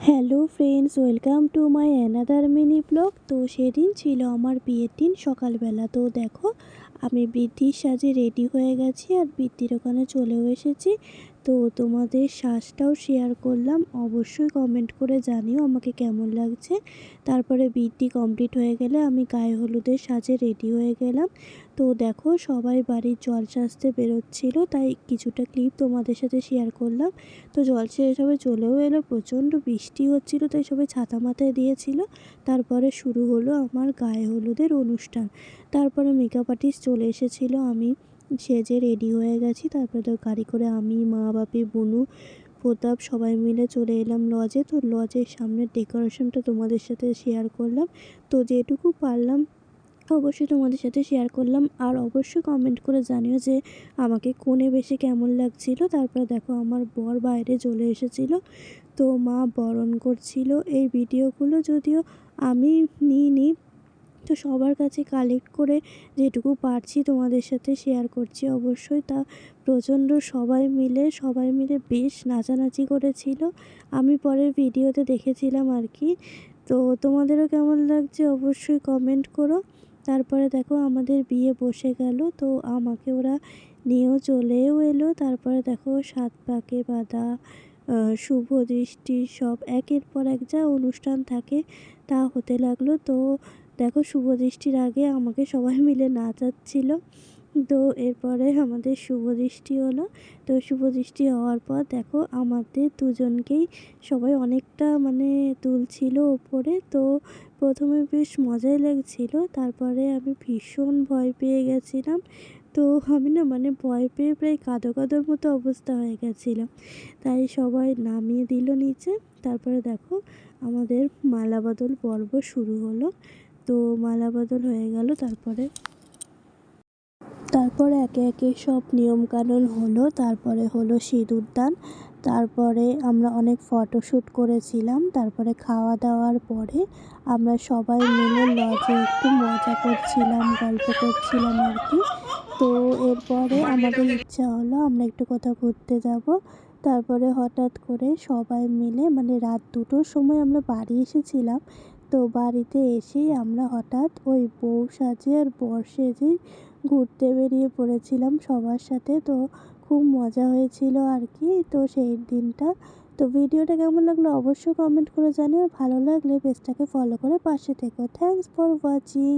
Hello friends, welcome to my another mini blog. তো সেদিন ছিল আমার বিয়ের দিন সকালবেলা। তো দেখো আমি বৃদ্ধির সাজে রেডি হয়ে গেছি আর বৃদ্ধির ওখানে চলেও এসেছি। তো তোমাদের সাজটাও শেয়ার করলাম, অবশ্যই কমেন্ট করে জানিও আমাকে কেমন লাগছে। তারপরে বৃদ্ধি কমপ্লিট হয়ে গেলে আমি গায়ে হলুদের সাজে রেডি হয়ে গেলাম। তো দেখো সবাই বাড়ির জল সাজতে বেরোচ্ছিল, তাই কিছুটা ক্লিপ তোমাদের সাথে শেয়ার করলাম। তো জল সেরে সবাই চলেও এলো, প্রচণ্ড বৃষ্টি হচ্ছিলো তাই সবাই ছাতা মাথায় দিয়েছিল। তারপরে শুরু হলো আমার গায়ে হলুদের অনুষ্ঠান। তারপরে মেকআপ আর্টিস্ট চলে এসেছিলো, আমি সেজে রেডি হয়ে গেছি। তারপরে তো গাড়ি করে আমি, মা, বাপি, বুনু, প্রতাপ সবাই মিলে চলে এলাম লজে। তো লজের সামনের ডেকোরেশনটা তোমাদের সাথে শেয়ার করলাম। তো যেটুকু পারলাম অবশ্যই তোমাদের সাথে শেয়ার করলাম। আর অবশ্যই কমেন্ট করে জানিও যে আমাকে কোণে বেশি কেমন লাগছিল। তারপরে দেখো আমার বর বাইরে চলে এসেছিলো, তো মা বরণ করছিল। এই ভিডিওগুলো যদিও আমি নিইনি, তো সবার কাছে কালেক্ট করে যেটুকু পারছি তোমাদের সাথে শেয়ার করছি অবশ্যই। তা প্রচণ্ড সবাই মিলে বেশ নাচানাচি করেছিল, আমি পরের ভিডিওতে দেখেছিলাম আর কি। তো তোমাদেরও কেমন লাগছে অবশ্যই কমেন্ট করো। তারপরে দেখো আমাদের বিয়ে বসে গেল, তো আমাকে ওরা নিয়েও চলেও এলো। তারপরে দেখো 7 পাকে বাঁধা, শুভ দৃষ্টি, সব একের পর এক যা অনুষ্ঠান থাকে তা হতে লাগলো। তো দেখো শুভ দৃষ্টির আগে আমাকে সবাই মিলে নাচাচ্ছিল। তো এরপরে আমাদের শুভ দৃষ্টি হলো। তো শুভ দৃষ্টি হওয়ার পর দেখো আমাদের দুজনকেই সবাই অনেকটা তুলছিল ওপরে। তো প্রথমে বেশ মজাই লাগছিল, তারপরে আমি ভীষণ ভয় পেয়ে গেছিলাম। তো আমি ভয় পেয়ে প্রায় কাঁদো কাঁদোর মতো অবস্থা হয়ে গেছিলো, তাই সবাই নামিয়ে দিল নিচে। তারপরে দেখো আমাদের মালা বদল পর্ব শুরু হলো। তো মালা বদল হয়ে গেল, তারপরে একে একে সব নিয়মকানুন হলো। তারপরে হলো সিঁদুরদান। তারপরে আমরা অনেক ফটোশ্যুট করেছিলাম। তারপরে খাওয়া দাওয়ার পরে আমরা সবাই মিলে লজে একটু মজা করছিলাম, গল্প করছিলাম আর কি। তো এরপরে আমাদের ইচ্ছা হলো আমরা একটু কোথাও ঘুরতে যাব। তারপরে হঠাৎ করে সবাই মিলে রাত 2টোর সময় আমরা বাড়ি এসেছিলাম। তো বাড়িতে এসেই আমরা হঠাৎ ওই বউ সাজে আর বর সেজে ঘুরতে বেরিয়ে পড়েছিলাম সবার সাথে। তো খুব মজা হয়েছিল আর কি। তো সেই দিনটা, তো ভিডিওটা কেমন লাগলো অবশ্যই কমেন্ট করে জানিও। ভালো লাগলে পেজটাকে ফলো করে পাশে থেকো। Thanks for watching.